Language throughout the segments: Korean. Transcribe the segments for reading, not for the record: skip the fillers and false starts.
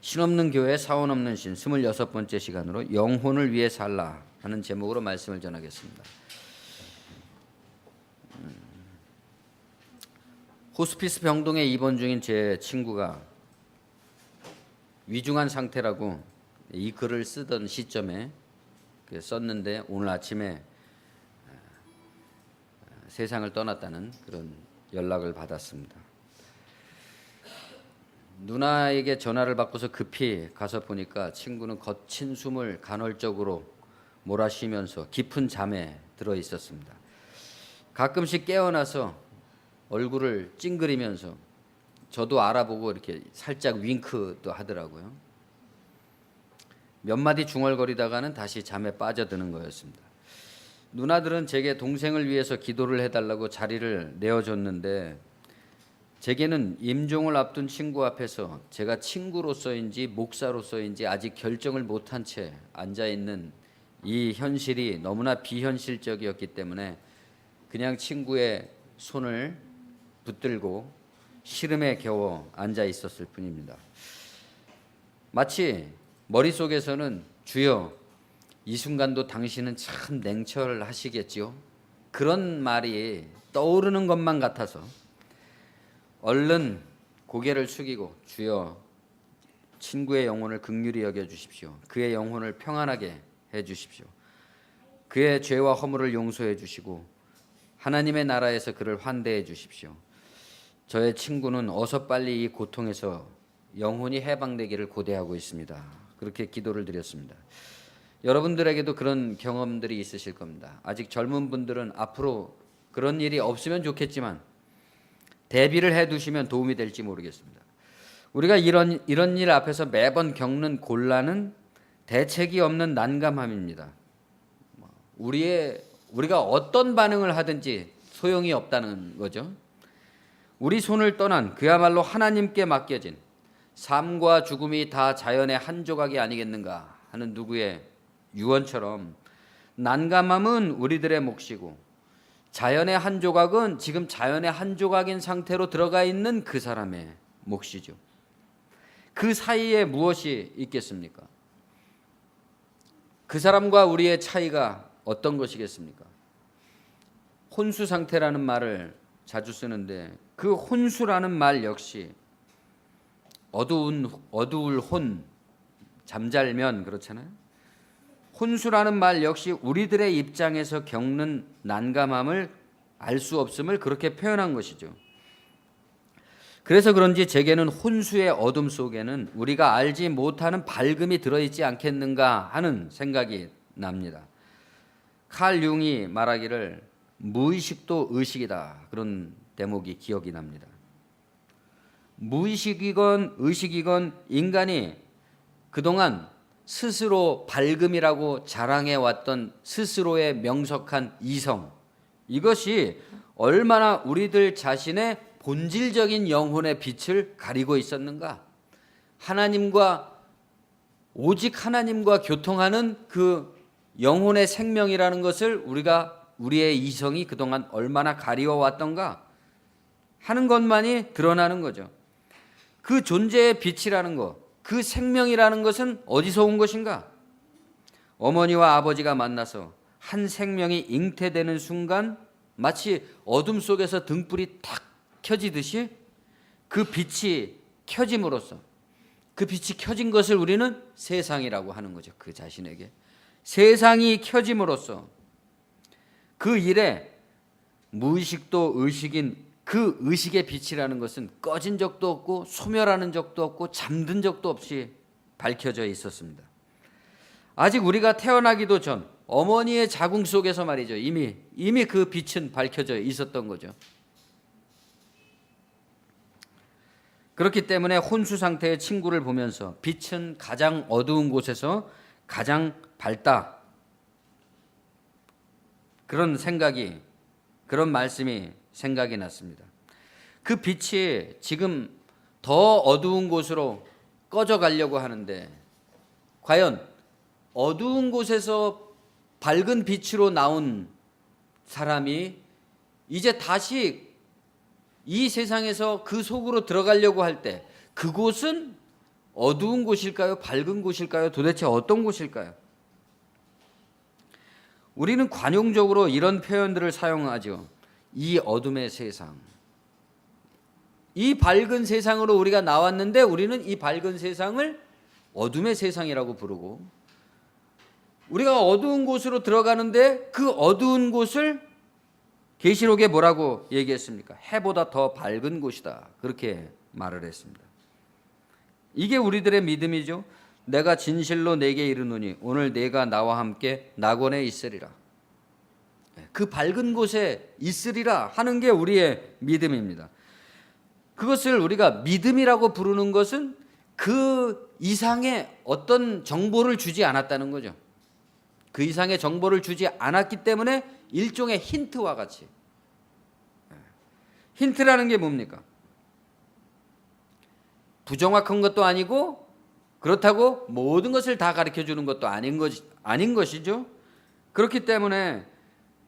신없는 교회 사원 없는 신 26번째 시간으로 영혼을 위해 살라 하는 제목으로 말씀을 전하겠습니다. 호스피스 병동에 입원 중인 제 친구가 위중한 상태라고 이 글을 쓰던 시점에 썼는데 오늘 아침에 세상을 떠났다는 그런 연락을 받았습니다. 누나에게 전화를 받고서 급히 가서 보니까 친구는 거친 숨을 간헐적으로 몰아쉬면서 깊은 잠에 들어 있었습니다. 가끔씩 깨어나서 얼굴을 찡그리면서 저도 알아보고 이렇게 살짝 윙크도 하더라고요. 몇 마디 중얼거리다가는 다시 잠에 빠져드는 거였습니다. 누나들은 제게 동생을 위해서 기도를 해달라고 자리를 내어줬는데 제게는 임종을 앞둔 친구 앞에서 제가 친구로서인지 목사로서인지 아직 결정을 못한 채 앉아있는 이 현실이 너무나 비현실적이었기 때문에 그냥 친구의 손을 붙들고 시름에 겨워 앉아 있었을 뿐입니다. 마치 머릿속에서는 주여 이 순간도 당신은 참 냉철하시겠지요? 그런 말이 떠오르는 것만 같아서 얼른 고개를 숙이고 주여 친구의 영혼을 긍휼히 여겨주십시오. 그의 영혼을 평안하게 해주십시오. 그의 죄와 허물을 용서해 주시고 하나님의 나라에서 그를 환대해 주십시오. 저의 친구는 어서 빨리 이 고통에서 영혼이 해방되기를 고대하고 있습니다. 그렇게 기도를 드렸습니다. 여러분들에게도 그런 경험들이 있으실 겁니다. 아직 젊은 분들은 앞으로 그런 일이 없으면 좋겠지만 대비를 해두시면 도움이 될지 모르겠습니다. 우리가 이런 일 앞에서 매번 겪는 곤란은 대책이 없는 난감함입니다. 우리가 어떤 반응을 하든지 소용이 없다는 거죠. 우리 손을 떠난 그야말로 하나님께 맡겨진 삶과 죽음이 다 자연의 한 조각이 아니겠는가 하는 누구의 유언처럼 난감함은 우리들의 몫이고 자연의 한 조각은 지금 자연의 한 조각인 상태로 들어가 있는 그 사람의 몫이죠. 그 사이에 무엇이 있겠습니까? 그 사람과 우리의 차이가 어떤 것이겠습니까? 혼수 상태라는 말을 자주 쓰는데 그 혼수라는 말 역시 어두울 혼, 잠잘면 그렇잖아요. 혼수라는 말 역시 우리들의 입장에서 겪는 난감함을 알 수 없음을 그렇게 표현한 것이죠. 그래서 그런지 제게는 혼수의 어둠 속에는 우리가 알지 못하는 밝음이 들어있지 않겠는가 하는 생각이 납니다. 칼 융이 말하기를 무의식도 의식이다 그런 대목이 기억이 납니다. 무의식이건 의식이건 인간이 그동안 스스로 밝음이라고 자랑해왔던 스스로의 명석한 이성, 이것이 얼마나 우리들 자신의 본질적인 영혼의 빛을 가리고 있었는가. 오직 하나님과 교통하는 그 영혼의 생명이라는 것을 우리의 이성이 그동안 얼마나 가리워왔던가 하는 것만이 드러나는 거죠. 그 존재의 빛이라는 것, 그 생명이라는 것은 어디서 온 것인가? 어머니와 아버지가 만나서 한 생명이 잉태되는 순간 마치 어둠 속에서 등불이 탁 켜지듯이 그 빛이 켜짐으로써 그 빛이 켜진 것을 우리는 세상이라고 하는 거죠. 그 자신에게 세상이 켜짐으로써 그 일에 무의식도 의식인 그 의식의 빛이라는 것은 꺼진 적도 없고 소멸하는 적도 없고 잠든 적도 없이 밝혀져 있었습니다. 아직 우리가 태어나기도 전 어머니의 자궁 속에서 말이죠. 이미 그 빛은 밝혀져 있었던 거죠. 그렇기 때문에 혼수 상태의 친구를 보면서 빛은 가장 어두운 곳에서 가장 밝다. 그런 말씀이 생각이 났습니다. 그 빛이 지금 더 어두운 곳으로 꺼져 가려고 하는데 과연 어두운 곳에서 밝은 빛으로 나온 사람이 이제 다시 이 세상에서 그 속으로 들어가려고 할 때 그곳은 어두운 곳일까요? 밝은 곳일까요? 도대체 어떤 곳일까요? 우리는 관용적으로 이런 표현들을 사용하죠. 이 어둠의 세상. 이 밝은 세상으로 우리가 나왔는데 우리는 이 밝은 세상을 어둠의 세상이라고 부르고, 우리가 어두운 곳으로 들어가는데 그 어두운 곳을 계시록에 뭐라고 얘기했습니까? 해보다 더 밝은 곳이다. 그렇게 말을 했습니다. 이게 우리들의 믿음이죠. 내가 진실로 내게 이르노니 오늘 내가 나와 함께 낙원에 있으리라. 그 밝은 곳에 있으리라 하는 게 우리의 믿음입니다. 그것을 우리가 믿음이라고 부르는 것은 그 이상의 어떤 정보를 주지 않았다는 거죠. 그 이상의 정보를 주지 않았기 때문에 일종의 힌트와 같이. 힌트라는 게 뭡니까? 부정확한 것도 아니고 그렇다고 모든 것을 다 가르쳐 주는 것도 아닌 것이죠. 그렇기 때문에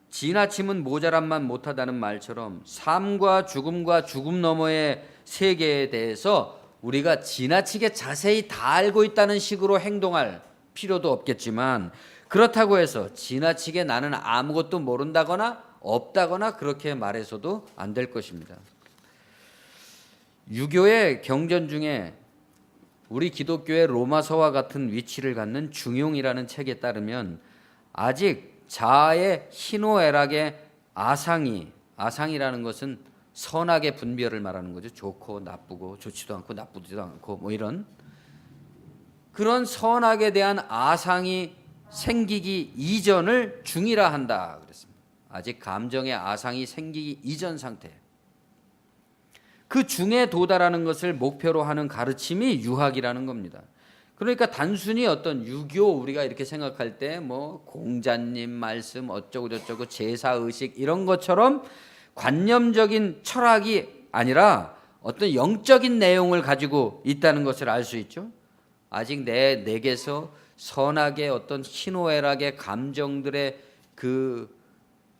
지나침은 모자람만 못하다는 말처럼 삶과 죽음 너머의 세계에 대해서 우리가 지나치게 자세히 다 알고 있다는 식으로 행동할 필요도 없겠지만, 그렇다고 해서 지나치게 나는 아무것도 모른다거나 없다거나 그렇게 말해서도 안 될 것입니다. 유교의 경전 중에 우리 기독교의 로마서와 같은 위치를 갖는 중용이라는 책에 따르면 아직 자아의 희노애락의 아상이라는 것은 선악의 분별을 말하는 거죠. 좋고 나쁘고, 좋지도 않고 나쁘지도 않고 뭐 이런 그런 선악에 대한 아상이 생기기 이전을 중이라 한다 그랬습니다. 아직 감정의 아상이 생기기 이전 상태. 그 중에 도달하는 것을 목표로 하는 가르침이 유학이라는 겁니다. 그러니까 단순히 어떤 유교 우리가 이렇게 생각할 때 뭐 공자님 말씀 어쩌고 저쩌고 제사의식 이런 것처럼 관념적인 철학이 아니라 어떤 영적인 내용을 가지고 있다는 것을 알 수 있죠. 아직 내게서 선악의 어떤 희노애락의 감정들의 그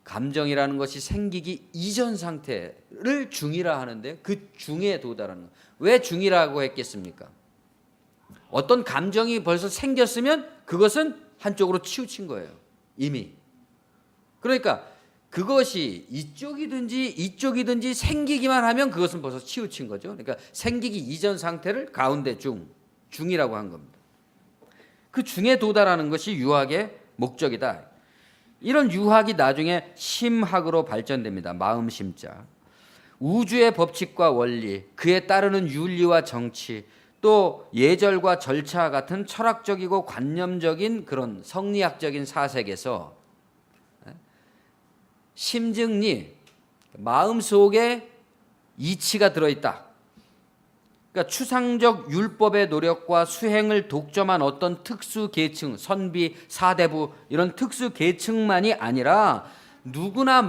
감정이라는 것이 생기기 이전 상태를 중이라 하는데, 그 중에 도달하는 것. 왜 중이라고 했겠습니까? 어떤 감정이 벌써 생겼으면 그것은 한쪽으로 치우친 거예요. 이미. 그러니까 그것이 이쪽이든지 생기기만 하면 그것은 벌써 치우친 거죠. 그러니까 생기기 이전 상태를 가운데 중이라고 한 겁니다. 그 중에 도달하는 것이 유학의 목적이다. 이런 유학이 나중에 심학으로 발전됩니다. 마음심자. 우주의 법칙과 원리, 그에 따르는 윤리와 정치, 또 예절과 절차 같은 철학적이고 관념적인 그런 성리학적인 사색에서 심증리, 마음속에 이치가 들어있다. 그러니까 추상적 율법의 노력과 수행을 독점한 어떤 특수 계층, 선비, 사대부 이런 특수 계층만이 아니라 누구나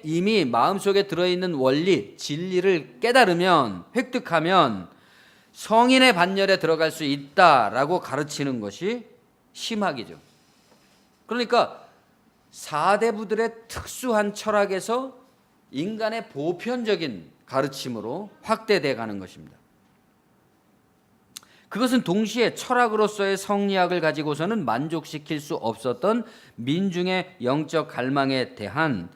이미 마음속에 들어있는 원리, 진리를 깨달으면, 획득하면 성인의 반열에 들어갈 수 있다라고 가르치는 것이 심학이죠. 그러니까 사대부들의 특수한 철학에서 인간의 보편적인 가르침으로 확대돼 가는 것입니다. 그것은 동시에 철학으로서의 성리학을 가지고서는 만족시킬 수 없었던 민중의 영적 갈망에 대한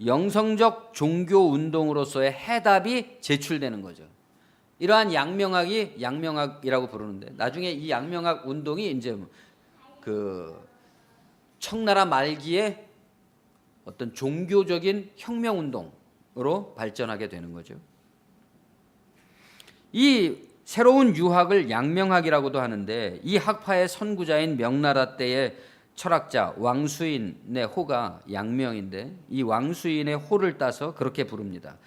영성적 종교 운동으로서의 해답이 제출되는 거죠. 이러한 양명학이라고 부르는데, 나중에 이 양명학 운동이 이제 그 청나라 말기에 어떤 종교적인 혁명 운동으로 발전하게 되는 거죠. 이 새로운 유학을 양명학이라고도 하는데, 이 학파의 선구자인 명나라 때의 철학자 왕수인의 호가 양명인데, 이 왕수인의 호를 따서 그렇게 부릅니다.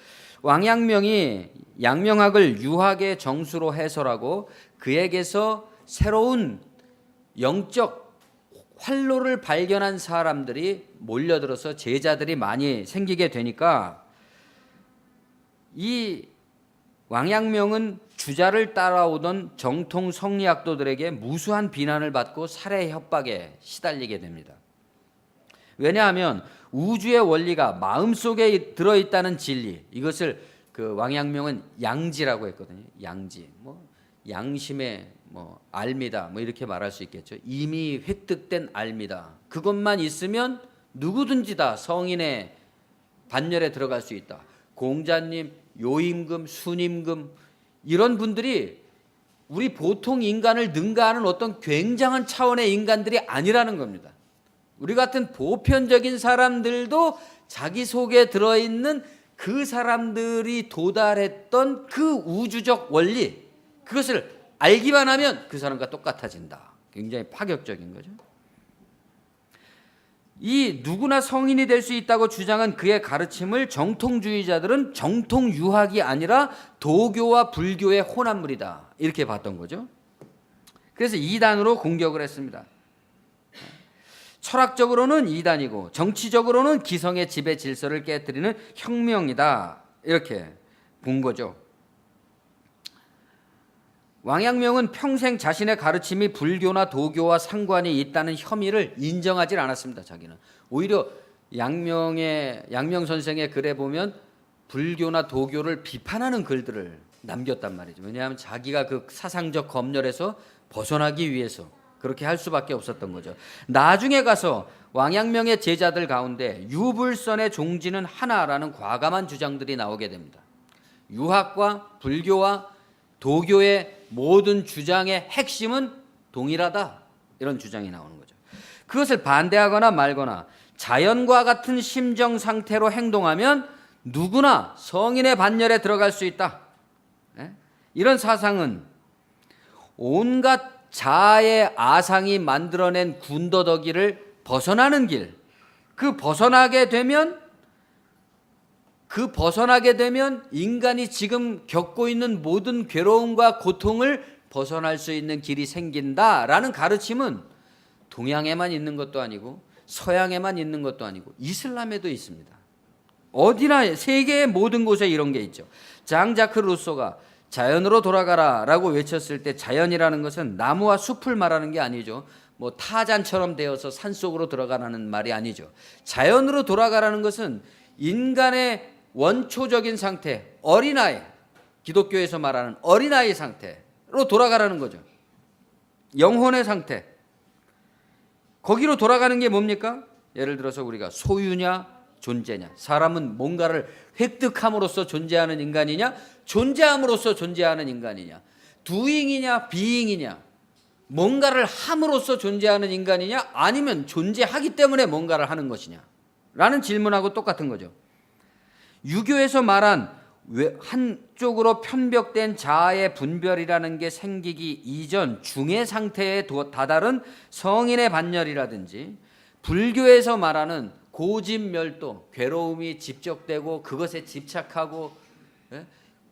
왕양명이 양명학을 유학의 정수로 해설하고 그에게서 새로운 영적 활로를 발견한 사람들이 몰려들어서 제자들이 많이 생기게 되니까, 이 왕양명은 주자를 따라오던 정통 성리학도들에게 무수한 비난을 받고 살해 협박에 시달리게 됩니다. 왜냐하면 우주의 원리가 마음속에 들어있다는 진리, 이것을 그 왕양명은 양지라고 했거든요. 양지, 양심의 뭐 알미다 뭐 이렇게 말할 수 있겠죠. 이미 획득된 알미다. 그것만 있으면 누구든지 다 성인의 반열에 들어갈 수 있다. 공자님, 요임금, 순임금 이런 분들이 우리 보통 인간을 능가하는 어떤 굉장한 차원의 인간들이 아니라는 겁니다. 우리 같은 보편적인 사람들도 자기 속에 들어있는 그 사람들이 도달했던 그 우주적 원리, 그것을 알기만 하면 그 사람과 똑같아진다. 굉장히 파격적인 거죠. 이 누구나 성인이 될 수 있다고 주장한 그의 가르침을 정통주의자들은 정통유학이 아니라 도교와 불교의 혼합물이다, 이렇게 봤던 거죠. 그래서 이단으로 공격을 했습니다. 철학적으로는 이단이고 정치적으로는 기성의 지배 질서를 깨뜨리는 혁명이다, 이렇게 본 거죠. 왕양명은 평생 자신의 가르침이 불교나 도교와 상관이 있다는 혐의를 인정하지 않았습니다. 자기는 오히려 양명 선생의 글에 보면 불교나 도교를 비판하는 글들을 남겼단 말이죠. 왜냐하면 자기가 그 사상적 검열에서 벗어나기 위해서 그렇게 할 수밖에 없었던 거죠. 나중에 가서 왕양명의 제자들 가운데 유불선의 종지는 하나라는 과감한 주장들이 나오게 됩니다. 유학과 불교와 도교의 모든 주장의 핵심은 동일하다, 이런 주장이 나오는 거죠. 그것을 반대하거나 말거나 자연과 같은 심정 상태로 행동하면 누구나 성인의 반열에 들어갈 수 있다. 이런 사상은 온갖 자아의 아상이 만들어낸 군더더기를 벗어나는 길, 그 벗어나게 되면 인간이 지금 겪고 있는 모든 괴로움과 고통을 벗어날 수 있는 길이 생긴다라는 가르침은 동양에만 있는 것도 아니고 서양에만 있는 것도 아니고 이슬람에도 있습니다. 어디나 세계의 모든 곳에 이런 게 있죠. 장 자크 루소가 자연으로 돌아가라 라고 외쳤을 때 자연이라는 것은 나무와 숲을 말하는 게 아니죠. 뭐 타잔처럼 되어서 산속으로 들어가라는 말이 아니죠. 자연으로 돌아가라는 것은 인간의 원초적인 상태, 어린아이, 기독교에서 말하는 어린아이 상태로 돌아가라는 거죠. 영혼의 상태. 거기로 돌아가는 게 뭡니까? 예를 들어서 우리가 소유냐 존재냐, 사람은 뭔가를 획득함으로써 존재하는 인간이냐, 존재함으로써 존재하는 인간이냐, doing이냐 being이냐, 뭔가를 함으로써 존재하는 인간이냐, 아니면 존재하기 때문에 뭔가를 하는 것이냐 라는 질문하고 똑같은 거죠. 유교에서 말한 한쪽으로 편벽된 자아의 분별이라는 게 생기기 이전 중의 상태에 다다른 성인의 반열이라든지, 불교에서 말하는 고집멸도, 괴로움이 집적되고 그것에 집착하고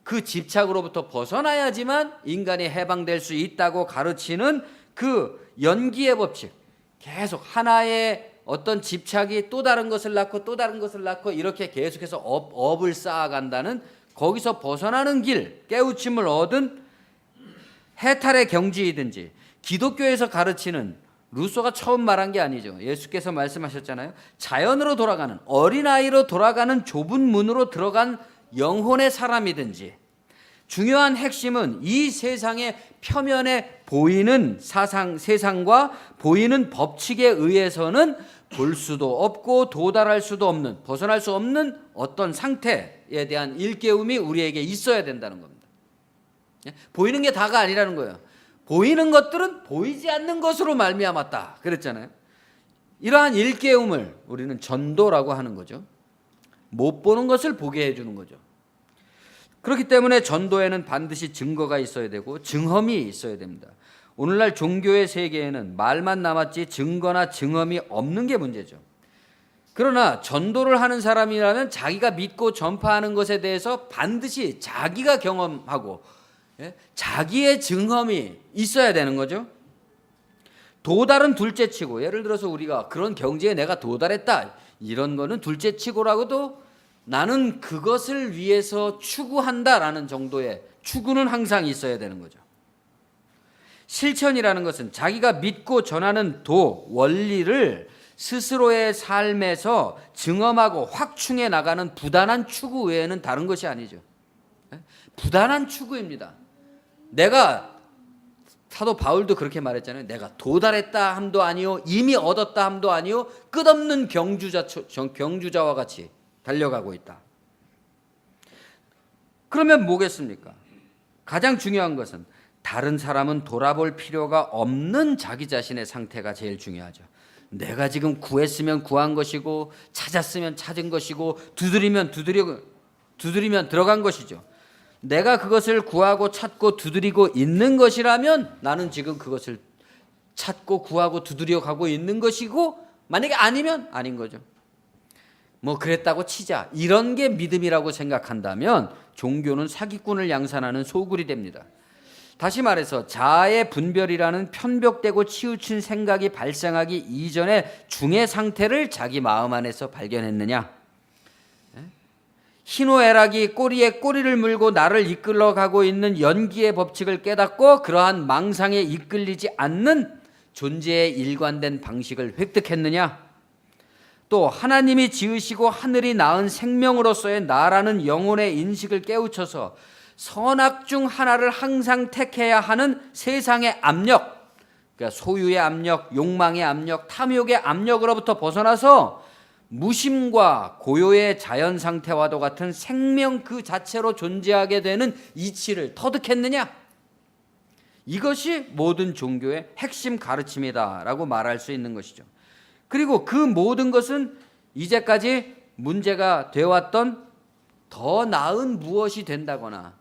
그 집착으로부터 벗어나야지만 인간이 해방될 수 있다고 가르치는 그 연기의 법칙, 계속 하나의 어떤 집착이 또 다른 것을 낳고 또 다른 것을 낳고 이렇게 계속해서 업을 쌓아간다는, 거기서 벗어나는 길, 깨우침을 얻은 해탈의 경지이든지, 기독교에서 가르치는, 루소가 처음 말한 게 아니죠. 예수께서 말씀하셨잖아요. 자연으로 돌아가는, 어린아이로 돌아가는 좁은 문으로 들어간 영혼의 사람이든지, 중요한 핵심은 이 세상의 표면에 보이는 세상과 보이는 법칙에 의해서는 볼 수도 없고 도달할 수도 없는, 벗어날 수 없는 어떤 상태에 대한 일깨움이 우리에게 있어야 된다는 겁니다. 보이는 게 다가 아니라는 거예요. 보이는 것들은 보이지 않는 것으로 말미암았다 그랬잖아요. 이러한 일깨움을 우리는 전도라고 하는 거죠. 못 보는 것을 보게 해주는 거죠. 그렇기 때문에 전도에는 반드시 증거가 있어야 되고 증험이 있어야 됩니다. 오늘날 종교의 세계에는 말만 남았지 증거나 증험이 없는 게 문제죠. 그러나 전도를 하는 사람이라면 자기가 믿고 전파하는 것에 대해서 반드시 자기가 경험하고 자기의 증험이 있어야 되는 거죠. 도달은 둘째치고, 예를 들어서 우리가 그런 경지에 내가 도달했다, 이런 거는 둘째치고라고도 나는 그것을 위해서 추구한다라는 정도의 추구는 항상 있어야 되는 거죠. 실천이라는 것은 자기가 믿고 전하는 원리를 스스로의 삶에서 증험하고 확충해 나가는 부단한 추구 외에는 다른 것이 아니죠. 부단한 추구입니다. 내가 사도 바울도 그렇게 말했잖아요. 내가 도달했다 함도 아니요 이미 얻었다 함도 아니요 끝없는 경주자와 같이 달려가고 있다. 그러면 뭐겠습니까? 가장 중요한 것은 다른 사람은 돌아볼 필요가 없는 자기 자신의 상태가 제일 중요하죠. 내가 지금 구했으면 구한 것이고 찾았으면 찾은 것이고 두드리면 들어간 것이죠. 내가 그것을 구하고 찾고 두드리고 있는 것이라면 나는 지금 그것을 찾고 구하고 두드려 가고 있는 것이고, 만약에 아니면 아닌 거죠. 뭐 그랬다고 치자, 이런 게 믿음이라고 생각한다면 종교는 사기꾼을 양산하는 소굴이 됩니다. 다시 말해서 자아의 분별이라는 편벽되고 치우친 생각이 발생하기 이전에 중의 상태를 자기 마음 안에서 발견했느냐? 희노애락이 꼬리에 꼬리를 물고 나를 이끌어가고 있는 연기의 법칙을 깨닫고 그러한 망상에 이끌리지 않는 존재의 일관된 방식을 획득했느냐? 또 하나님이 지으시고 하늘이 낳은 생명으로서의 나라는 영혼의 인식을 깨우쳐서 선악 중 하나를 항상 택해야 하는 세상의 압력, 그러니까 소유의 압력, 욕망의 압력, 탐욕의 압력으로부터 벗어나서 무심과 고요의 자연 상태와도 같은 생명 그 자체로 존재하게 되는 이치를 터득했느냐? 이것이 모든 종교의 핵심 가르침이다라고 말할 수 있는 것이죠. 그리고 그 모든 것은 이제까지 문제가 되어왔던 더 나은 무엇이 된다거나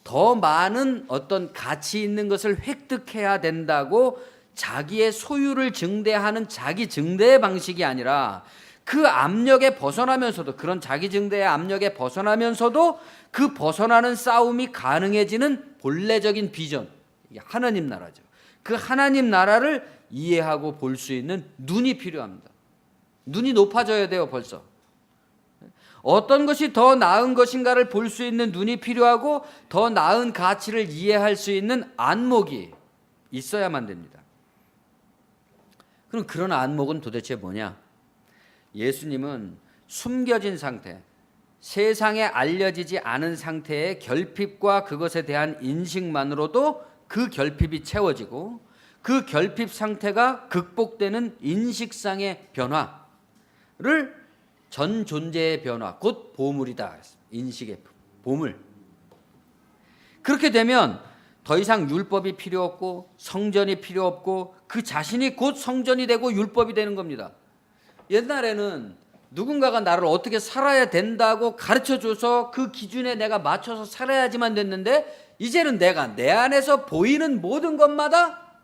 더 많은 어떤 가치 있는 것을 획득해야 된다고 자기의 소유를 증대하는 자기 증대의 방식이 아니라, 그 압력에 벗어나면서도, 그런 자기 증대의 압력에 벗어나면서도 그 벗어나는 싸움이 가능해지는 본래적인 비전, 이게 하나님 나라죠. 그 하나님 나라를 이해하고 볼 수 있는 눈이 필요합니다. 눈이 높아져야 돼요. 벌써 어떤 것이 더 나은 것인가를 볼 수 있는 눈이 필요하고, 더 나은 가치를 이해할 수 있는 안목이 있어야만 됩니다. 그럼 그런 안목은 도대체 뭐냐? 예수님은 숨겨진 상태, 세상에 알려지지 않은 상태의 결핍과 그것에 대한 인식만으로도 그 결핍이 채워지고, 그 결핍 상태가 극복되는 인식상의 변화를 전 존재의 변화, 곧 보물이다. 인식의 보물. 그렇게 되면 더 이상 율법이 필요 없고 성전이 필요 없고 그 자신이 곧 성전이 되고 율법이 되는 겁니다. 옛날에는 누군가가 나를 어떻게 살아야 된다고 가르쳐줘서 그 기준에 내가 맞춰서 살아야지만 됐는데, 이제는 내가 내 안에서 보이는 모든 것마다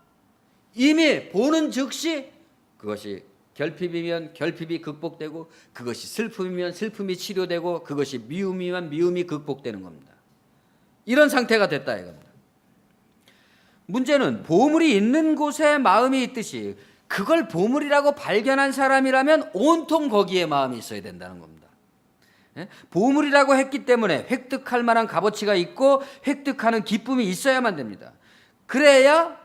이미 보는 즉시 그것이 결핍이면 결핍이 극복되고, 그것이 슬픔이면 슬픔이 치료되고, 그것이 미움이면 미움이 극복되는 겁니다. 이런 상태가 됐다 이겁니다. 문제는 보물이 있는 곳에 마음이 있듯이 그걸 보물이라고 발견한 사람이라면 온통 거기에 마음이 있어야 된다는 겁니다. 보물이라고 했기 때문에 획득할 만한 값어치가 있고 획득하는 기쁨이 있어야만 됩니다. 그래야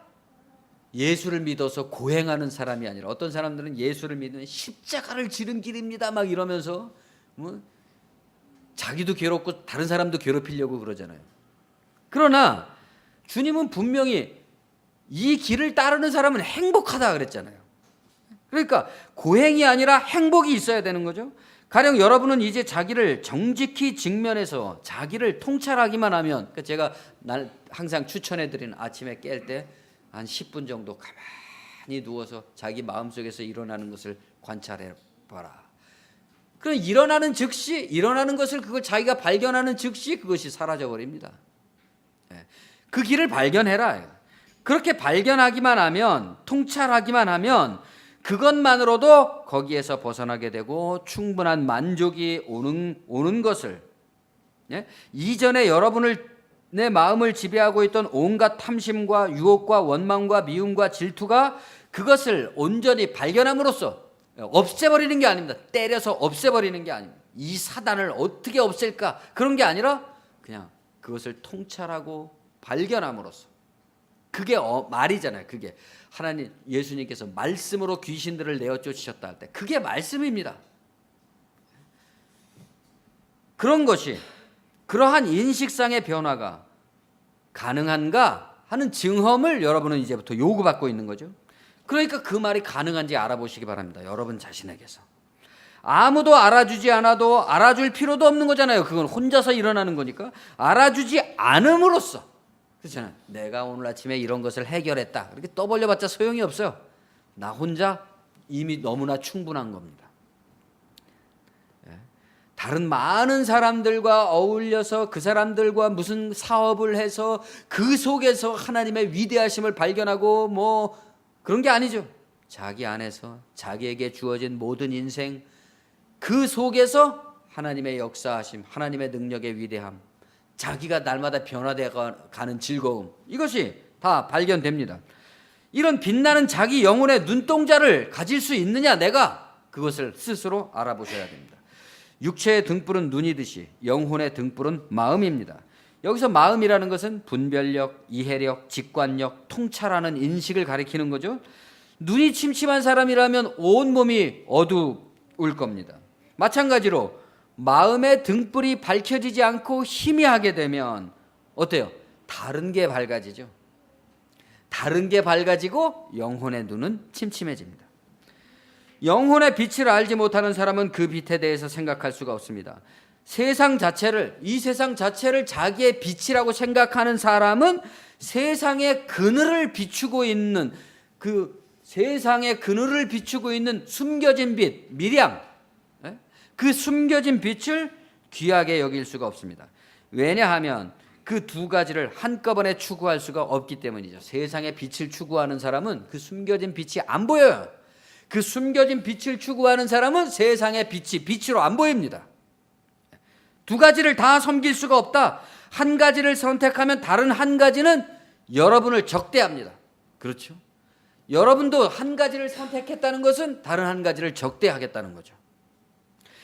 예수를 믿어서 고행하는 사람이 아니라, 어떤 사람들은 예수를 믿으면 십자가를 지른 길입니다 막 이러면서 자기도 괴롭고 다른 사람도 괴롭히려고 그러잖아요. 그러나 주님은 분명히 이 길을 따르는 사람은 행복하다 그랬잖아요. 그러니까 고행이 아니라 행복이 있어야 되는 거죠. 가령 여러분은 이제 자기를 정직히 직면해서 자기를 통찰하기만 하면, 그러니까 제가 항상 추천해드리는, 아침에 깰 때 한 10분 정도 가만히 누워서 자기 마음속에서 일어나는 것을 관찰해봐라. 그럼 일어나는 즉시, 일어나는 것을 그걸 자기가 발견하는 즉시 그것이 사라져버립니다. 그 길을 발견해라. 그렇게 발견하기만 하면, 통찰하기만 하면 그것만으로도 거기에서 벗어나게 되고 충분한 만족이 오는 것을, 이전에 여러분을, 내 마음을 지배하고 있던 온갖 탐심과 유혹과 원망과 미움과 질투가 그것을 온전히 발견함으로써 없애버리는 게 아닙니다. 때려서 없애버리는 게 아닙니다. 이 사단을 어떻게 없앨까, 그런 게 아니라 그냥 그것을 통찰하고 발견함으로써, 그게 말이잖아요. 그게 하나님, 예수님께서 말씀으로 귀신들을 내어 쫓으셨다 할 때 그게 말씀입니다. 그런 것이, 그러한 인식상의 변화가 가능한가 하는 증험을 여러분은 이제부터 요구받고 있는 거죠. 그러니까 그 말이 가능한지 알아보시기 바랍니다. 여러분 자신에게서. 아무도 알아주지 않아도 알아줄 필요도 없는 거잖아요. 그건 혼자서 일어나는 거니까. 알아주지 않음으로써, 그렇잖아요. 내가 오늘 아침에 이런 것을 해결했다, 이렇게 떠벌려봤자 소용이 없어요. 나 혼자 이미 너무나 충분한 겁니다. 다른 많은 사람들과 어울려서 그 사람들과 무슨 사업을 해서 그 속에서 하나님의 위대하심을 발견하고 뭐 그런 게 아니죠. 자기 안에서 자기에게 주어진 모든 인생, 그 속에서 하나님의 역사하심, 하나님의 능력의 위대함, 자기가 날마다 변화되어 가는 즐거움, 이것이 다 발견됩니다. 이런 빛나는 자기 영혼의 눈동자를 가질 수 있느냐, 내가 그것을 스스로 알아보셔야 됩니다. 육체의 등불은 눈이듯이 영혼의 등불은 마음입니다. 여기서 마음이라는 것은 분별력, 이해력, 직관력, 통찰하는 인식을 가리키는 거죠. 눈이 침침한 사람이라면 온몸이 어두울 겁니다. 마찬가지로 마음의 등불이 밝혀지지 않고 희미하게 되면 어때요? 다른 게 밝아지죠. 다른 게 밝아지고 영혼의 눈은 침침해집니다. 영혼의 빛을 알지 못하는 사람은 그 빛에 대해서 생각할 수가 없습니다. 이 세상 자체를 자기의 빛이라고 생각하는 사람은 세상의 그늘을 비추고 있는, 그 세상의 그늘을 비추고 있는 숨겨진 빛, 미량, 그 숨겨진 빛을 귀하게 여길 수가 없습니다. 왜냐하면 그 두 가지를 한꺼번에 추구할 수가 없기 때문이죠. 세상의 빛을 추구하는 사람은 그 숨겨진 빛이 안 보여요. 그 숨겨진 빛을 추구하는 사람은 세상의 빛이 빛으로 안 보입니다. 두 가지를 다 섬길 수가 없다. 한 가지를 선택하면 다른 한 가지는 여러분을 적대합니다. 그렇죠? 여러분도 한 가지를 선택했다는 것은 다른 한 가지를 적대하겠다는 거죠.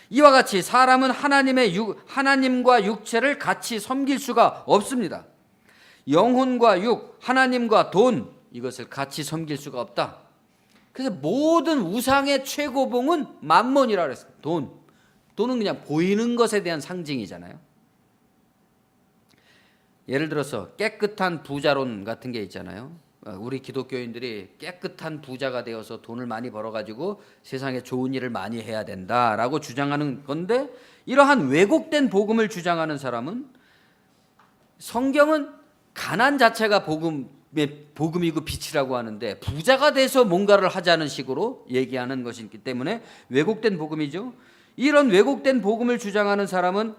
이와 같이 사람은 하나님과 육체를 같이 섬길 수가 없습니다. 영혼과 육, 하나님과 돈, 이것을 같이 섬길 수가 없다. 그래서 모든 우상의 최고봉은 만몬이라고 그랬어요. 돈은 그냥 보이는 것에 대한 상징이잖아요. 예를 들어서 깨끗한 부자론 같은 게 있잖아요. 우리 기독교인들이 깨끗한 부자가 되어서 돈을 많이 벌어가지고 세상에 좋은 일을 많이 해야 된다라고 주장하는 건데, 이러한 왜곡된 복음을 주장하는 사람은 성경은 가난 자체가 복음이고 빛이라고 하는데 부자가 돼서 뭔가를 하자는 식으로 얘기하는 것이기 때문에 왜곡된 복음이죠. 이런 왜곡된 복음을 주장하는 사람은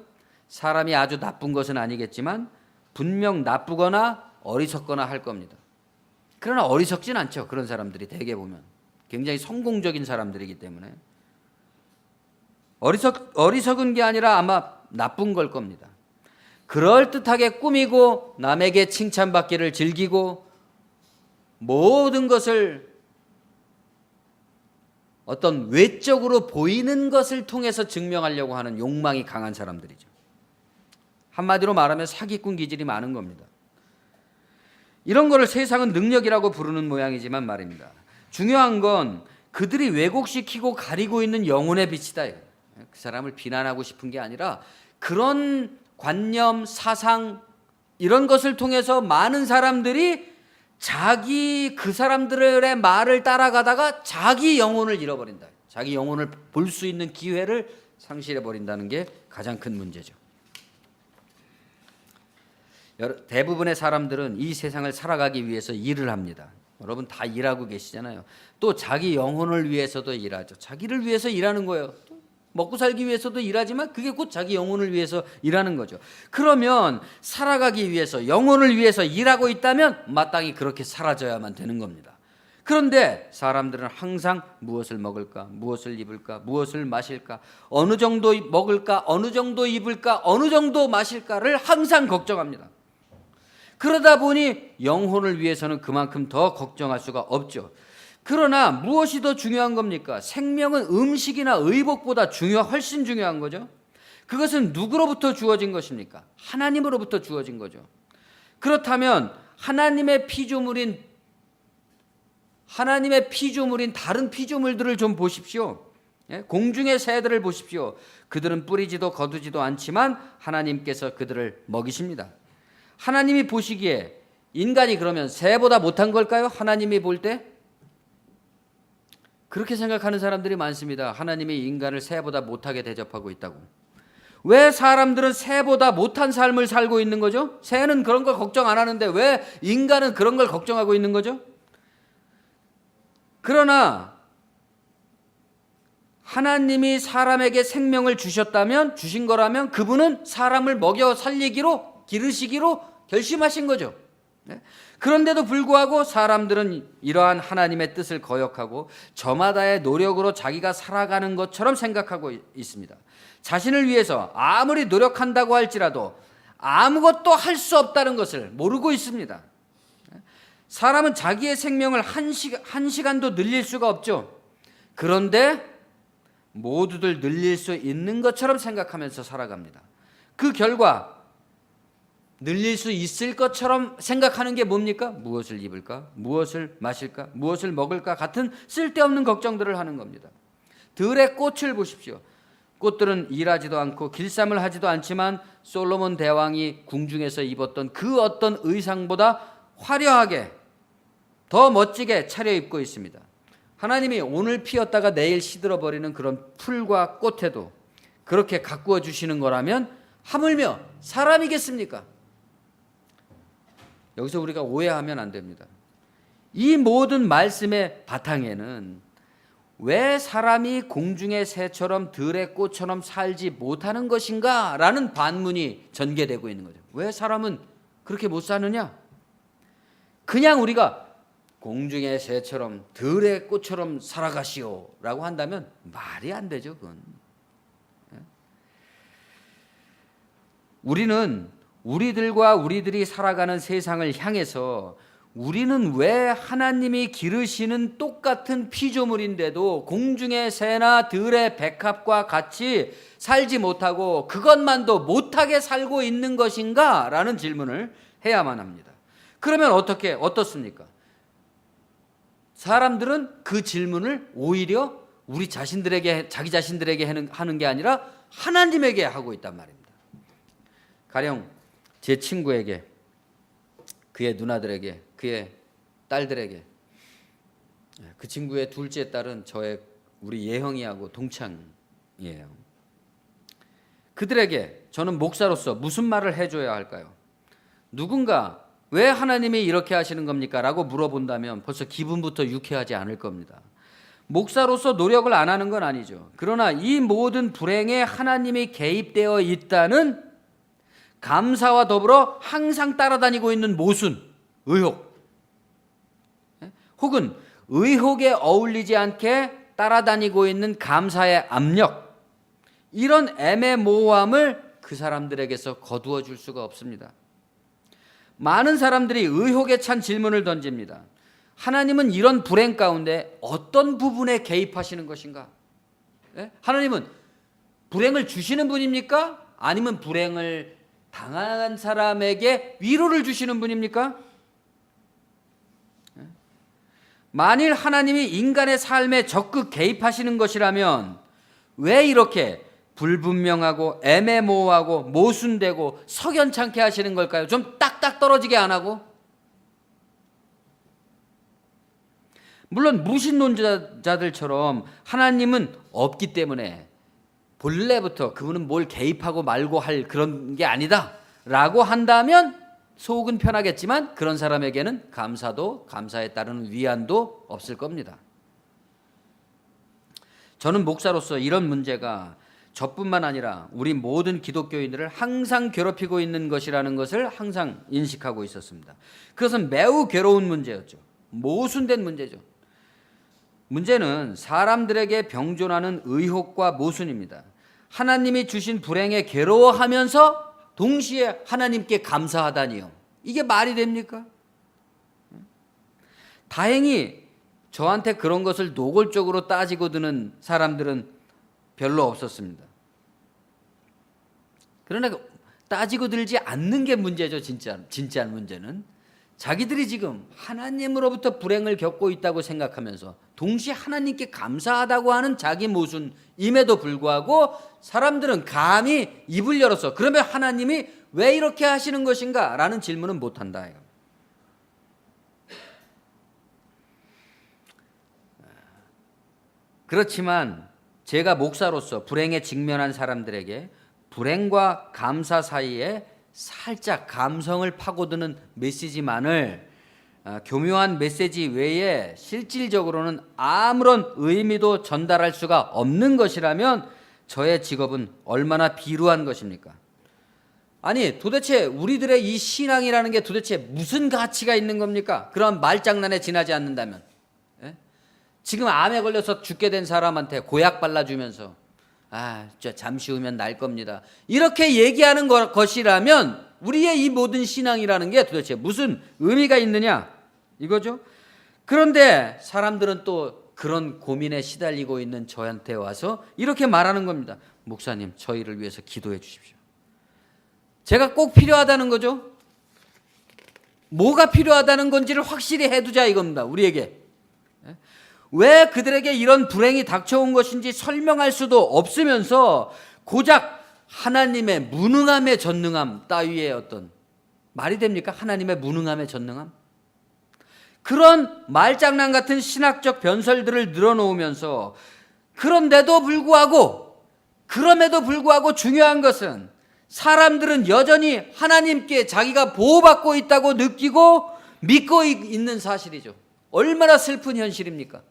사람이 아주 나쁜 것은 아니겠지만 분명 나쁘거나 어리석거나 할 겁니다. 그러나 어리석진 않죠. 그런 사람들이 대개 보면 굉장히 성공적인 사람들이기 때문에 어리석은 게 아니라 아마 나쁜 걸 겁니다. 그럴듯하게 꾸미고 남에게 칭찬받기를 즐기고 모든 것을 어떤 외적으로 보이는 것을 통해서 증명하려고 하는 욕망이 강한 사람들이죠. 한마디로 말하면 사기꾼 기질이 많은 겁니다. 이런 거를 세상은 능력이라고 부르는 모양이지만 말입니다. 중요한 건 그들이 왜곡시키고 가리고 있는 영혼의 빛이다. 그 사람을 비난하고 싶은 게 아니라 그런 관념, 사상, 이런 것을 통해서 많은 사람들이 그 사람들의 말을 따라가다가 자기 영혼을 잃어버린다. 자기 영혼을 볼 수 있는 기회를 상실해버린다는 게 가장 큰 문제죠. 대부분의 사람들은 이 세상을 살아가기 위해서 일을 합니다. 여러분 다 일하고 계시잖아요. 또 자기 영혼을 위해서도 일하죠. 자기를 위해서 일하는 거예요. 먹고 살기 위해서도 일하지만 그게 곧 자기 영혼을 위해서 일하는 거죠. 그러면 살아가기 위해서, 영혼을 위해서 일하고 있다면 마땅히 그렇게 살아져야만 되는 겁니다. 그런데 사람들은 항상 무엇을 먹을까, 무엇을 입을까, 무엇을 마실까, 어느 정도 먹을까, 어느 정도 입을까, 어느 정도 마실까를 항상 걱정합니다. 그러다 보니 영혼을 위해서는 그만큼 더 걱정할 수가 없죠. 그러나 무엇이 더 중요한 겁니까? 생명은 음식이나 의복보다 훨씬 중요한 거죠. 그것은 누구로부터 주어진 것입니까? 하나님으로부터 주어진 거죠. 그렇다면 하나님의 피조물인 다른 피조물들을 좀 보십시오. 공중의 새들을 보십시오. 그들은 뿌리지도 거두지도 않지만 하나님께서 그들을 먹이십니다. 하나님이 보시기에 인간이 그러면 새보다 못한 걸까요? 하나님이 볼 때? 그렇게 생각하는 사람들이 많습니다. 하나님이 인간을 새보다 못하게 대접하고 있다고. 왜 사람들은 새보다 못한 삶을 살고 있는 거죠? 새는 그런 걸 걱정 안 하는데 왜 인간은 그런 걸 걱정하고 있는 거죠? 그러나 하나님이 사람에게 생명을 주신 거라면 그분은 사람을 먹여 살리기로, 기르시기로 결심하신 거죠. 그런데도 불구하고 사람들은 이러한 하나님의 뜻을 거역하고 저마다의 노력으로 자기가 살아가는 것처럼 생각하고 있습니다. 자신을 위해서 아무리 노력한다고 할지라도 아무것도 할 수 없다는 것을 모르고 있습니다. 사람은 자기의 생명을 한 시간도 늘릴 수가 없죠. 그런데 모두들 늘릴 수 있는 것처럼 생각하면서 살아갑니다. 그 결과 늘릴 수 있을 것처럼 생각하는 게 뭡니까? 무엇을 입을까? 무엇을 마실까? 무엇을 먹을까? 같은 쓸데없는 걱정들을 하는 겁니다. 들의 꽃을 보십시오. 꽃들은 일하지도 않고 길쌈을 하지도 않지만 솔로몬 대왕이 궁중에서 입었던 그 어떤 의상보다 화려하게 더 멋지게 차려입고 있습니다. 하나님이 오늘 피었다가 내일 시들어버리는 그런 풀과 꽃에도 그렇게 가꾸어 주시는 거라면 하물며 사람이겠습니까? 여기서 우리가 오해하면 안 됩니다. 이 모든 말씀의 바탕에는 왜 사람이 공중의 새처럼 들의 꽃처럼 살지 못하는 것인가? 라는 반문이 전개되고 있는 거죠. 왜 사람은 그렇게 못 사느냐? 그냥 우리가 공중의 새처럼 들의 꽃처럼 살아가시오 라고 한다면 말이 안 되죠. 그건. 우리는 우리들과 우리들이 살아가는 세상을 향해서 우리는 왜 하나님이 기르시는 똑같은 피조물인데도 공중의 새나 들의 백합과 같이 살지 못하고 그것만도 못하게 살고 있는 것인가? 라는 질문을 해야만 합니다. 그러면 어떻습니까? 사람들은 그 질문을 오히려 우리 자신들에게, 자기 자신들에게 하는 게 아니라 하나님에게 하고 있단 말입니다. 가령 제 친구에게, 그의 누나들에게, 그의 딸들에게, 그 친구의 둘째 딸은 우리 예형이하고 동창이에요. 그들에게 저는 목사로서 무슨 말을 해줘야 할까요? 누군가 왜 하나님이 이렇게 하시는 겁니까? 라고 물어본다면 벌써 기분부터 유쾌하지 않을 겁니다. 목사로서 노력을 안 하는 건 아니죠. 그러나 이 모든 불행에 하나님이 개입되어 있다는 감사와 더불어 항상 따라다니고 있는 모순, 의혹, 혹은 의혹에 어울리지 않게 따라다니고 있는 감사의 압력, 이런 애매모호함을 그 사람들에게서 거두어 줄 수가 없습니다. 많은 사람들이 의혹에 찬 질문을 던집니다. 하나님은 이런 불행 가운데 어떤 부분에 개입하시는 것인가? 하나님은 불행을 주시는 분입니까? 아니면 불행을 당한 사람에게 위로를 주시는 분입니까? 만일 하나님이 인간의 삶에 적극 개입하시는 것이라면 왜 이렇게 불분명하고 애매모호하고 모순되고 석연찮게 하시는 걸까요? 좀 딱딱 떨어지게 안 하고? 물론 무신론자들처럼 하나님은 없기 때문에 본래부터 그분은 뭘 개입하고 말고 할 그런 게 아니다 라고 한다면 속은 편하겠지만 그런 사람에게는 감사도, 감사에 따르는 위안도 없을 겁니다. 저는 목사로서 이런 문제가 저뿐만 아니라 우리 모든 기독교인들을 항상 괴롭히고 있는 것이라는 것을 항상 인식하고 있었습니다. 그것은 매우 괴로운 문제였죠. 모순된 문제죠. 문제는 사람들에게 병존하는 의혹과 모순입니다. 하나님이 주신 불행에 괴로워하면서 동시에 하나님께 감사하다니요. 이게 말이 됩니까? 다행히 저한테 그런 것을 노골적으로 따지고 드는 사람들은 별로 없었습니다. 그러나 따지고 들지 않는 게 문제죠. 진짜 문제는 자기들이 지금 하나님으로부터 불행을 겪고 있다고 생각하면서 동시에 하나님께 감사하다고 하는 자기 모순임에도 불구하고 사람들은 감히 입을 열어서 그러면 하나님이 왜 이렇게 하시는 것인가? 라는 질문은 못한다. 그렇지만 제가 목사로서 불행에 직면한 사람들에게 불행과 감사 사이에 살짝 감성을 파고드는 메시지만을 교묘한 메시지 외에 실질적으로는 아무런 의미도 전달할 수가 없는 것이라면 저의 직업은 얼마나 비루한 것입니까? 아니 도대체 우리들의 이 신앙이라는 게 도대체 무슨 가치가 있는 겁니까? 그런 말장난에 지나지 않는다면. 예? 지금 암에 걸려서 죽게 된 사람한테 고약 발라주면서 잠시 후면 날 겁니다, 이렇게 얘기하는 것이라면 우리의 이 모든 신앙이라는 게 도대체 무슨 의미가 있느냐 이거죠. 그런데 사람들은 또 그런 고민에 시달리고 있는 저한테 와서 이렇게 말하는 겁니다. 목사님, 저희를 위해서 기도해 주십시오. 제가 꼭 필요하다는 거죠. 뭐가 필요하다는 건지를 확실히 해두자 이겁니다, 우리에게. 왜 그들에게 이런 불행이 닥쳐온 것인지 설명할 수도 없으면서 고작 하나님의 무능함의 전능함 따위의 어떤 말이 됩니까? 하나님의 무능함의 전능함? 그런 말장난 같은 신학적 변설들을 늘어놓으면서 그럼에도 불구하고 중요한 것은 사람들은 여전히 하나님께 자기가 보호받고 있다고 느끼고 믿고 있는 사실이죠. 얼마나 슬픈 현실입니까?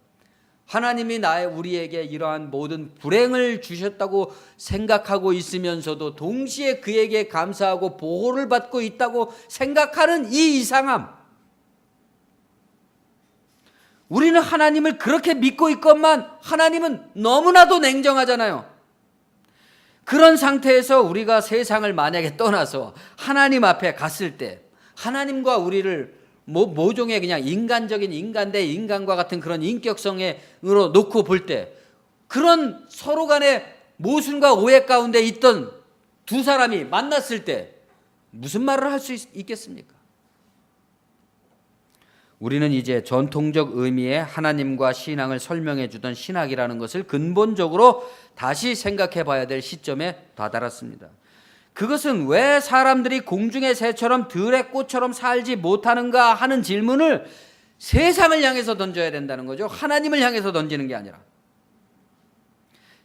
하나님이 우리에게 이러한 모든 불행을 주셨다고 생각하고 있으면서도 동시에 그에게 감사하고 보호를 받고 있다고 생각하는 이 이상함. 우리는 하나님을 그렇게 믿고 있건만 하나님은 너무나도 냉정하잖아요. 그런 상태에서 우리가 세상을 만약에 떠나서 하나님 앞에 갔을 때 하나님과 우리를 모종의 그냥 인간적인 인간 대 인간과 같은 그런 인격성으로 놓고 볼 때 그런 서로 간의 모순과 오해 가운데 있던 두 사람이 만났을 때 무슨 말을 할 수 있겠습니까? 우리는 이제 전통적 의미의 하나님과 신앙을 설명해 주던 신학이라는 것을 근본적으로 다시 생각해 봐야 될 시점에 다다랐습니다. 그것은 왜 사람들이 공중의 새처럼 들의 꽃처럼 살지 못하는가 하는 질문을 세상을 향해서 던져야 된다는 거죠. 하나님을 향해서 던지는 게 아니라.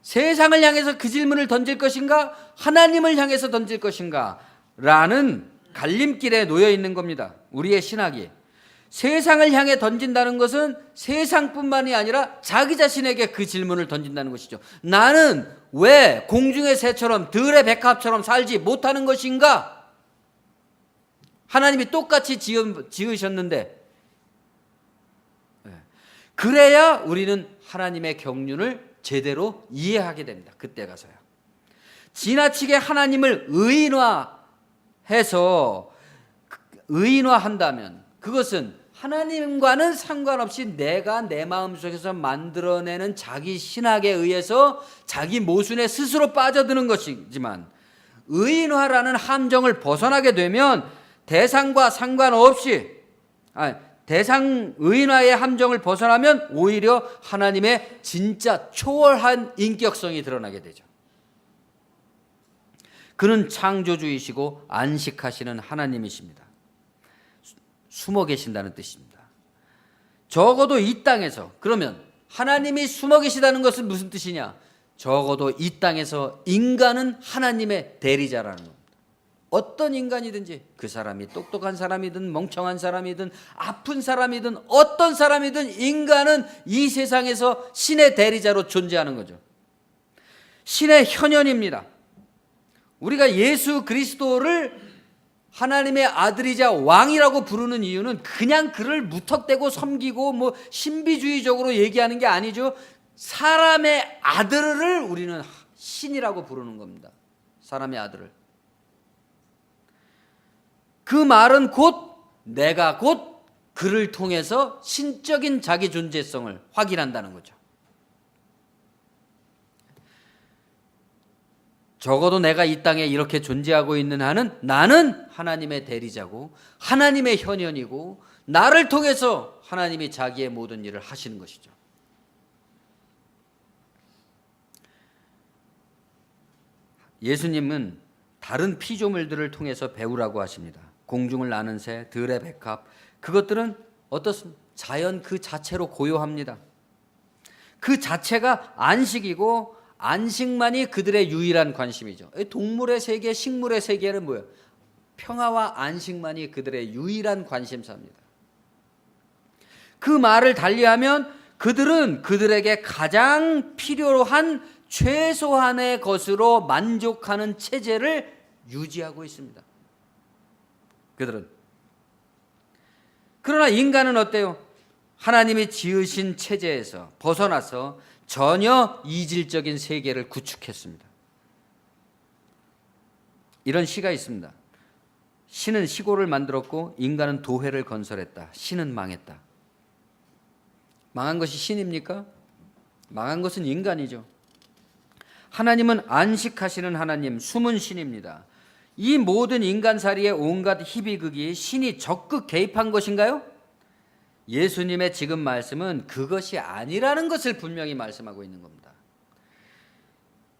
세상을 향해서 그 질문을 던질 것인가? 하나님을 향해서 던질 것인가? 라는 갈림길에 놓여 있는 겁니다, 우리의 신학이. 세상을 향해 던진다는 것은 세상뿐만이 아니라 자기 자신에게 그 질문을 던진다는 것이죠. 나는 왜 공중의 새처럼 들의 백합처럼 살지 못하는 것인가? 하나님이 똑같이 지으셨는데. 그래야 우리는 하나님의 경륜을 제대로 이해하게 됩니다, 그때 가서야. 지나치게 하나님을 의인화한다면 그것은 하나님과는 상관없이 내가 내 마음속에서 만들어내는 자기 신학에 의해서 자기 모순에 스스로 빠져드는 것이지만, 의인화라는 함정을 벗어나게 되면 대상과 상관없이 대상 의인화의 함정을 벗어나면 오히려 하나님의 진짜 초월한 인격성이 드러나게 되죠. 그는 창조주이시고 안식하시는 하나님이십니다. 숨어 계신다는 뜻입니다. 적어도 이 땅에서, 그러면 하나님이 숨어 계시다는 것은 무슨 뜻이냐? 적어도 이 땅에서 인간은 하나님의 대리자라는 겁니다. 어떤 인간이든지, 그 사람이 똑똑한 사람이든 멍청한 사람이든 아픈 사람이든 어떤 사람이든 인간은 이 세상에서 신의 대리자로 존재하는 거죠. 신의 현현입니다. 우리가 예수 그리스도를 하나님의 아들이자 왕이라고 부르는 이유는 그냥 그를 무턱대고 섬기고 신비주의적으로 얘기하는 게 아니죠. 사람의 아들을 우리는 신이라고 부르는 겁니다. 사람의 아들을. 그 말은 내가 곧 그를 통해서 신적인 자기 존재성을 확인한다는 거죠. 적어도 내가 이 땅에 이렇게 존재하고 있는 한은 나는 하나님의 대리자고 하나님의 현현이고 나를 통해서 하나님이 자기의 모든 일을 하시는 것이죠. 예수님은 다른 피조물들을 통해서 배우라고 하십니다. 공중을 나는 새, 들의 백합, 그것들은 어떻습니까? 자연 그 자체로 고요합니다. 그 자체가 안식이고 안식만이 그들의 유일한 관심이죠. 동물의 세계, 식물의 세계는 뭐예요? 평화와 안식만이 그들의 유일한 관심사입니다. 그 말을 달리하면 그들은 그들에게 가장 필요한 최소한의 것으로 만족하는 체제를 유지하고 있습니다. 그들은. 그러나 인간은 어때요? 하나님이 지으신 체제에서 벗어나서 전혀 이질적인 세계를 구축했습니다. 이런 시가 있습니다. 신은 시골을 만들었고 인간은 도회를 건설했다. 신은 망했다. 망한 것이 신입니까? 망한 것은 인간이죠. 하나님은 안식하시는 하나님, 숨은 신입니다. 이 모든 인간살이의 온갖 희비극이 신이 적극 개입한 것인가요? 예수님의 지금 말씀은 그것이 아니라는 것을 분명히 말씀하고 있는 겁니다.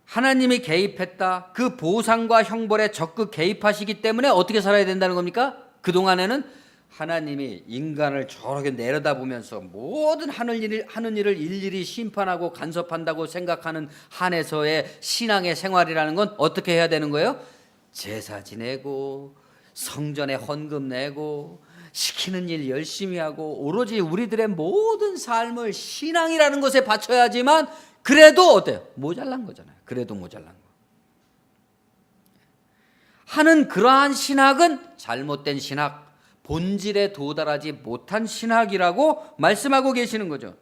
하나님이 개입했다. 그 보상과 형벌에 적극 개입하시기 때문에 어떻게 살아야 된다는 겁니까? 그동안에는 하나님이 인간을 저렇게 내려다보면서 모든 하는 일을 일일이 심판하고 간섭한다고 생각하는 한에서의 신앙의 생활이라는 건 어떻게 해야 되는 거예요? 제사 지내고 성전에 헌금 내고 시키는 일 열심히 하고 오로지 우리들의 모든 삶을 신앙이라는 것에 바쳐야지만 그래도 어때요? 모자란 거잖아요. 그래도 모자란 거. 하는 그러한 신학은 잘못된 신학, 본질에 도달하지 못한 신학이라고 말씀하고 계시는 거죠.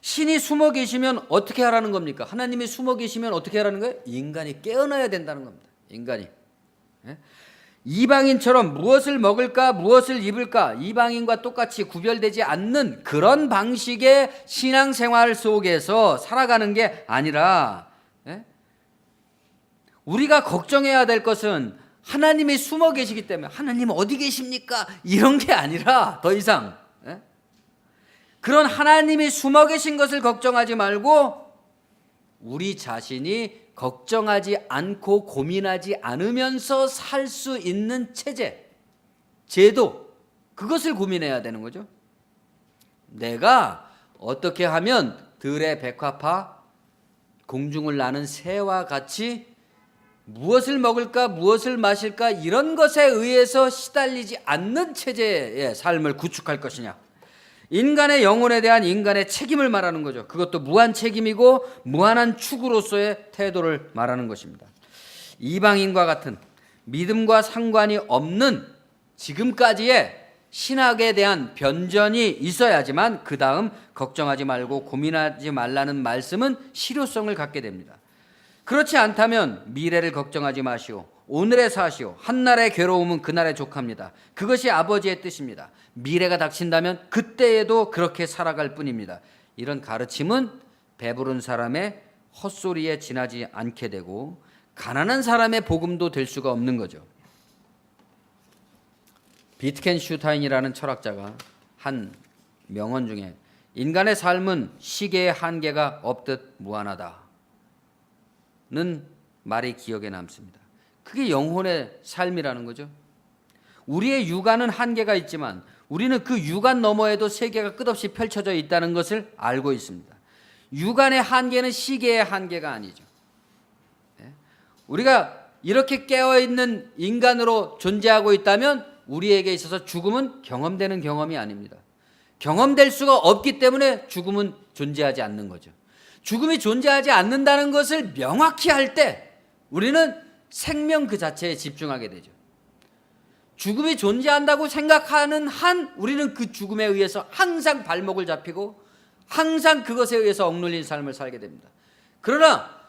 신이 숨어 계시면 어떻게 하라는 겁니까? 하나님이 숨어 계시면 어떻게 하라는 거예요? 인간이 깨어나야 된다는 겁니다. 인간이. 이방인처럼 무엇을 먹을까 무엇을 입을까 이방인과 똑같이 구별되지 않는 그런 방식의 신앙생활 속에서 살아가는 게 아니라 우리가 걱정해야 될 것은 하나님이 숨어 계시기 때문에 하나님 어디 계십니까? 이런 게 아니라 더 이상 그런 하나님이 숨어 계신 것을 걱정하지 말고 우리 자신이 걱정하지 않고 고민하지 않으면서 살 수 있는 체제, 제도, 그것을 고민해야 되는 거죠. 내가 어떻게 하면 들의 백합화, 공중을 나는 새와 같이 무엇을 먹을까, 무엇을 마실까 이런 것에 의해서 시달리지 않는 체제의 삶을 구축할 것이냐. 인간의 영혼에 대한 인간의 책임을 말하는 거죠. 그것도 무한 책임이고 무한한 추구로서의 태도를 말하는 것입니다. 이방인과 같은 믿음과 상관이 없는 지금까지의 신학에 대한 변전이 있어야지만 그 다음 걱정하지 말고 고민하지 말라는 말씀은 실효성을 갖게 됩니다. 그렇지 않다면 미래를 걱정하지 마시오. 오늘에 사시오. 한날의 괴로움은 그날의 족합니다. 그것이 아버지의 뜻입니다. 미래가 닥친다면 그때에도 그렇게 살아갈 뿐입니다. 이런 가르침은 배부른 사람의 헛소리에 지나지 않게 되고 가난한 사람의 복음도 될 수가 없는 거죠. 비트겐슈타인이라는 철학자가 한 명언 중에 인간의 삶은 시계의 한계가 없듯 무한하다는 말이 기억에 남습니다. 그게 영혼의 삶이라는 거죠. 우리의 육안은 한계가 있지만 우리는 그 육안 너머에도 세계가 끝없이 펼쳐져 있다는 것을 알고 있습니다. 육안의 한계는 시계의 한계가 아니죠. 우리가 이렇게 깨어있는 인간으로 존재하고 있다면 우리에게 있어서 죽음은 경험되는 경험이 아닙니다. 경험될 수가 없기 때문에 죽음은 존재하지 않는 거죠. 죽음이 존재하지 않는다는 것을 명확히 할 때 우리는 생명 그 자체에 집중하게 되죠. 죽음이 존재한다고 생각하는 한 우리는 그 죽음에 의해서 항상 발목을 잡히고 항상 그것에 의해서 억눌린 삶을 살게 됩니다. 그러나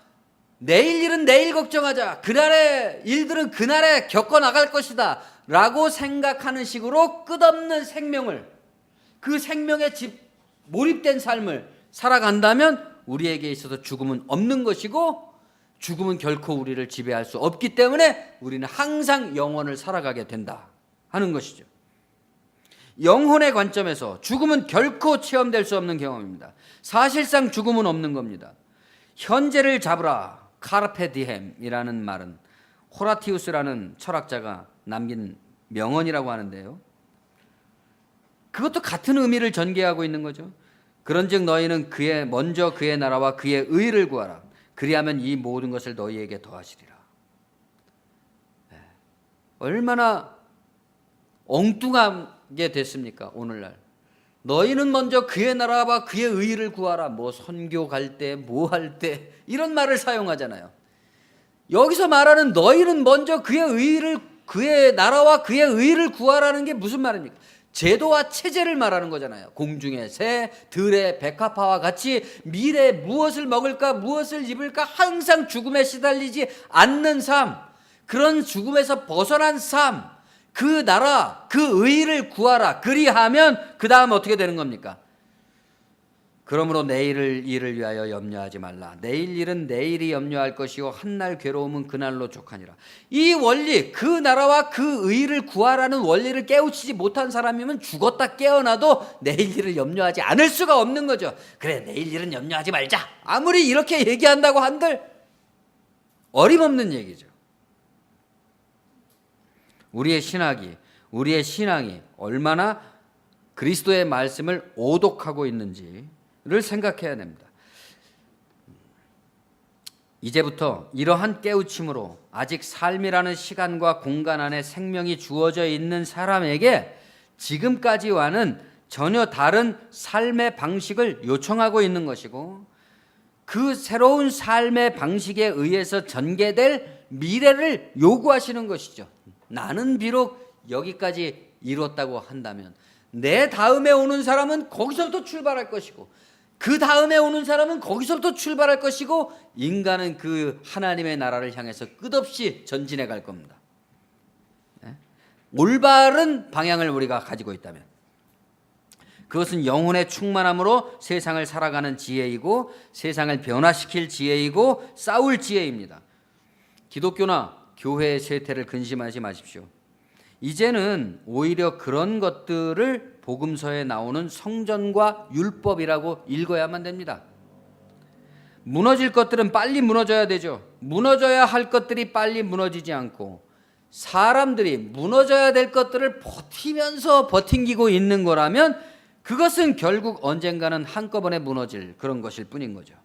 내일 일은 내일 걱정하자. 그날의 일들은 그날에 겪어나갈 것이다 라고 생각하는 식으로 끝없는 생명을 그 생명에 몰입된 삶을 살아간다면 우리에게 있어서 죽음은 없는 것이고 죽음은 결코 우리를 지배할 수 없기 때문에 우리는 항상 영원을 살아가게 된다 하는 것이죠. 영혼의 관점에서 죽음은 결코 체험될 수 없는 경험입니다. 사실상 죽음은 없는 겁니다. 현재를 잡으라 카르페 디엠이라는 말은 호라티우스라는 철학자가 남긴 명언이라고 하는데요. 그것도 같은 의미를 전개하고 있는 거죠. 그런즉 너희는 먼저 그의 나라와 그의 의를 구하라. 그리하면 이 모든 것을 너희에게 더하시리라. 얼마나 엉뚱하게 됐습니까? 오늘날 너희는 먼저 그의 나라와 그의 의를 구하라. 뭐 선교 갈 때 뭐 할 때 이런 말을 사용하잖아요. 여기서 말하는 너희는 먼저 그의 나라와 그의 의를 구하라는 게 무슨 말입니까? 제도와 체제를 말하는 거잖아요. 공중의 새, 들의 백합화와 같이 미래에 무엇을 먹을까, 무엇을 입을까 항상 죽음에 시달리지 않는 삶, 그런 죽음에서 벗어난 삶, 그 나라, 그 의를 구하라. 그리하면 그 다음 어떻게 되는 겁니까? 그러므로 내일 일을 위하여 염려하지 말라. 내일 일은 내일이 염려할 것이요 한날 괴로움은 그날로 족하니라. 이 원리, 그 나라와 그 의를 구하라는 원리를 깨우치지 못한 사람이면 죽었다 깨어나도 내일 일을 염려하지 않을 수가 없는 거죠. 그래, 내일 일은 염려하지 말자. 아무리 이렇게 얘기한다고 한들 어림없는 얘기죠. 우리의 신앙이 얼마나 그리스도의 말씀을 오독하고 있는지를 생각해야 됩니다. 이제부터 이러한 깨우침으로 아직 삶이라는 시간과 공간 안에 생명이 주어져 있는 사람에게 지금까지와는 전혀 다른 삶의 방식을 요청하고 있는 것이고, 그 새로운 삶의 방식에 의해서 전개될 미래를 요구하시는 것이죠. 나는 비록 여기까지 이뤘다고 한다면 내 다음에 오는 사람은 거기서부터 출발할 것이고, 그 다음에 오는 사람은 거기서부터 출발할 것이고, 인간은 그 하나님의 나라를 향해서 끝없이 전진해 갈 겁니다. 올바른 방향을 우리가 가지고 있다면 그것은 영혼의 충만함으로 세상을 살아가는 지혜이고, 세상을 변화시킬 지혜이고, 싸울 지혜입니다. 기독교나 교회의 쇠퇴를 근심하지 마십시오. 이제는 오히려 그런 것들을 복음서에 나오는 성전과 율법이라고 읽어야만 됩니다. 무너질 것들은 빨리 무너져야 되죠. 무너져야 할 것들이 빨리 무너지지 않고, 사람들이 무너져야 될 것들을 버티면서 버팅기고 있는 거라면 그것은 결국 언젠가는 한꺼번에 무너질 그런 것일 뿐인 거죠.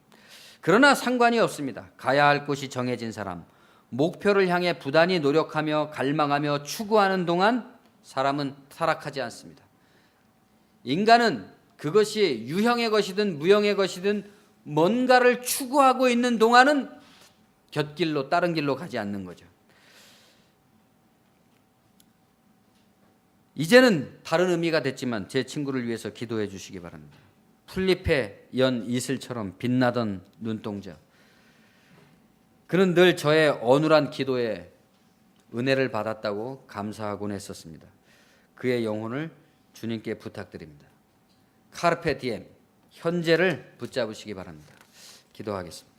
그러나 상관이 없습니다. 가야 할 곳이 정해진 사람, 목표를 향해 부단히 노력하며 갈망하며 추구하는 동안 사람은 타락하지 않습니다. 인간은 그것이 유형의 것이든 무형의 것이든 뭔가를 추구하고 있는 동안은 곁길로, 다른 길로 가지 않는 거죠. 이제는 다른 의미가 됐지만 제 친구를 위해서 기도해 주시기 바랍니다. 풀잎에 연 이슬처럼 빛나던 눈동자, 그는 늘 저의 어눌한 기도에 은혜를 받았다고 감사하곤 했었습니다. 그의 영혼을 주님께 부탁드립니다. 카르페 디엠, 현재를 붙잡으시기 바랍니다. 기도하겠습니다.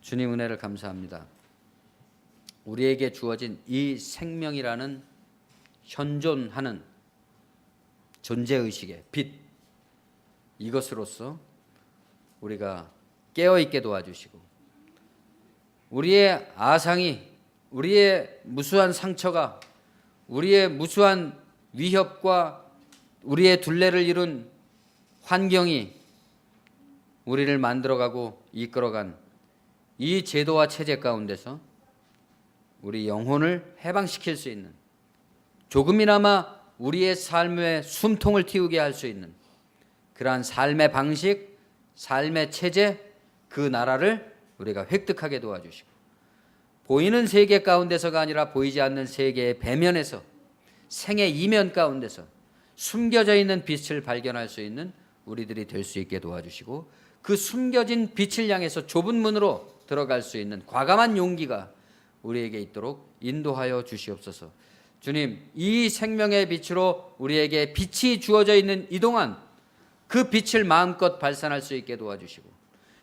주님, 은혜를 감사합니다. 우리에게 주어진 이 생명이라는 현존하는 존재의식의 빛, 이것으로서 우리가 깨어있게 도와주시고, 우리의 아상이, 우리의 무수한 상처가, 우리의 무수한 위협과 우리의 둘레를 이룬 환경이 우리를 만들어가고 이끌어간 이 제도와 체제 가운데서 우리 영혼을 해방시킬 수 있는, 조금이나마 우리의 삶에 숨통을 틔우게 할 수 있는 그러한 삶의 방식, 삶의 체제, 그 나라를 우리가 획득하게 도와주시고, 보이는 세계 가운데서가 아니라 보이지 않는 세계의 배면에서, 생의 이면 가운데서 숨겨져 있는 빛을 발견할 수 있는 우리들이 될 수 있게 도와주시고, 그 숨겨진 빛을 향해서 좁은 문으로 들어갈 수 있는 과감한 용기가 우리에게 있도록 인도하여 주시옵소서. 주님, 이 생명의 빛으로 우리에게 빛이 주어져 있는 이 동안 그 빛을 마음껏 발산할 수 있게 도와주시고,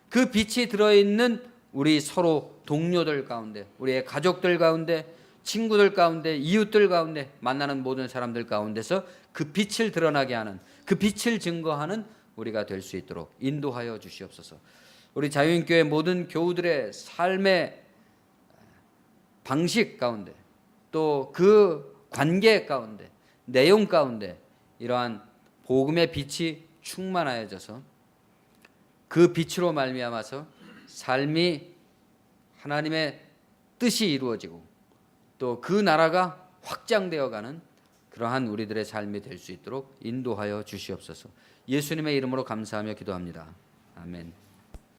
그 빛이 들어있는 우리 서로 동료들 가운데, 우리의 가족들 가운데, 친구들 가운데, 이웃들 가운데, 만나는 모든 사람들 가운데서 그 빛을 드러나게 하는, 그 빛을 증거하는 우리가 될 수 있도록 인도하여 주시옵소서. 우리 자유인교회 모든 교우들의 삶의 방식 가운데, 또 그 관계 가운데, 내용 가운데 이러한 복음의 빛이 충만하여져서 그 빛으로 말미암아서 삶이 하나님의 뜻이 이루어지고 또 그 나라가 확장되어가는 그러한 우리들의 삶이 될 수 있도록 인도하여 주시옵소서. 예수님의 이름으로 감사하며 기도합니다. 아멘.